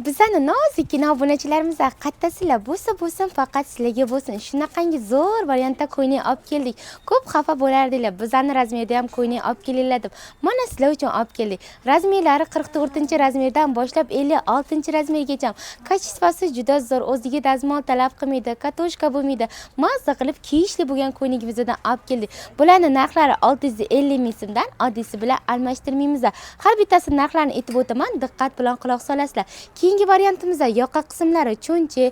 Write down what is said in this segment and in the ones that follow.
Bizani nozikkina obunachilarimiz qattasizlar bo'lsin faqat sizlarga bo'lsin. Shunaqangi zo'r variantda ko'ynak olib keldik. Ko'p xafa bo'lardinglar. Bizani razmerda ham ko'ynak olib kelinglar deb. Mana sizlar uchun olib keldik. Razmerlari 44-razmerdan boshlab 56-razmergacha. Kачествоsi juda zo'r, o'ziga dazmol talab qilmaydi, katoshka bo'lmaydi. Mazza qilib kiyishli bo'lgan ko'ynagimizdan olib keldik. Bularning narxlari 650 ming so'mdan oddiysi bilan almashtirmaymiz. Har bittasi narxlarini aytib o'taman, diqqat bilan quloq solasizlar. Keyingi variantimizda yoqa qismlari cho'nchi,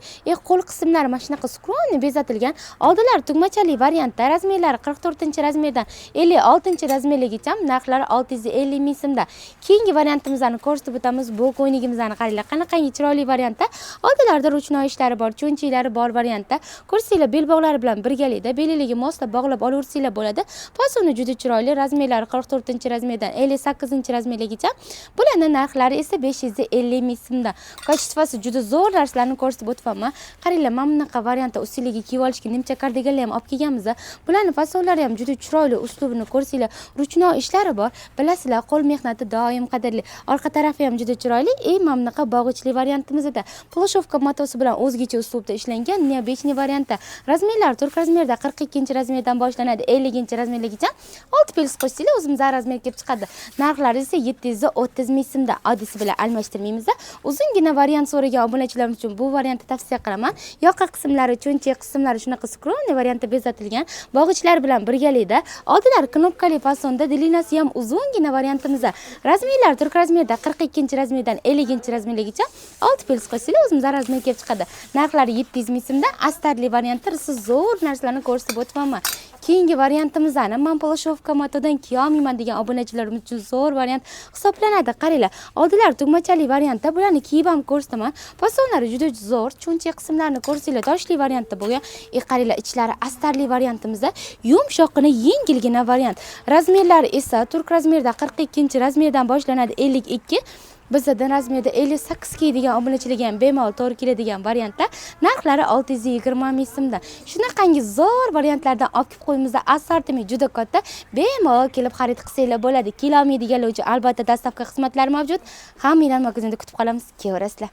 qo'l qismlari mana shunaqa skromni bezatilgan. Oldilari tugmachali variantda, razmerlari 44-razmerdan 56-razmergacha, narxlari 650 ming so'mda. Keyingi variantimizni ko'rsatib o'tamiz. Bu ko'ynagimizni qaranglar, qanaqangi chiroyli variantda. Oldilarida ruchnoy ishlari bor, cho'nchilari bor variantda. Ko'rsanglar, belbog'lari bilan birgalikda beliligiga moslab bog'lab olaversanglar bo'ladi. Fasoni juda chiroyli, razmerlari 44-razmerdan 58-razmergacha. Bularning narxlari esa 550 ming so'mda. Kачествоsi juda zo'r narsalarni ko'rsatib o'tibman. Qaranglar, mana bunaqa variantda ustiga kiyib olishga nimcha kardiganlar ham olib kelganmiz. Bularning fasonlari ham juda chiroyli, uslubini ko'rsanglar, ruchnoy ishlari bor. Bilasizlar, qo'l mehnati doim qadrli. Orqa tarafi ham juda chiroyli. Mana bunaqa bog'ichli variantimizda plashovka matosi bilan o'zgacha uslubda ishlangan neobechniy variantda. Razmerlar turk razmerda 42-razmerdan boshlanadi 50-razmergacha. 6 pels qo'shsanglar o'zimizga razmer kelib chiqadi. Narxlari esa 730 ming so'mda. Oddiysi bilan almashtirmaymiz. Uzungina variant so'ragan obunachilarim uchun bu variantni tavsiya qilaman. Yoqa qismlari, cho'nchi qismlari shunaqa skromniy variantda bezatilgan. Bog'ichlar bilan birgalikda. Oldilari knopkali fasonda, dilinasi ham uzungina variantimizda. Razmerlar turk razmerda 42-razmerdan 50-razmergacha 6 pels qo'shsanglar o'zimizga razmer kelib chiqadi. Narxlari 700 ming so'mda. Astarli variantda zo'r narsalarni ko'rsatib o'tibman. Keyingi variantimizni men plashovka matodan kiyolmayman degan obunachilarimiz uchun zo'r variant hisoblanadi. Qaranglar, oldilari tugmachali variantda bularni kiyib ham ko'rsataman. Fasonlari juda zo'r, cho'nchi qismlarini ko'rsanglar, toshli variantda bo'lgan. Qaranglar, ichlari astarli variantimizda yumshoqqina, yengilgina variant. Razmerlari esa turk razmerda 42-razmerdan boshlanadi 52. Bizda razmerda 58 kiyadigan obunachilarga ham bemalol to'g'ri keladigan variantda. Narxlari 620 ming so'mda. Shunaqangi zo'r variantlardan olib kelib qo'yimizda, assortiment juda katta. Bemalol kelib xarid qilsanglar bo'ladi. Kelolmaydiganlar uchun albatta dastavka xizmatlari mavjud. Hammanglarni magazinda kutib qolamiz. Kelaverasizlar.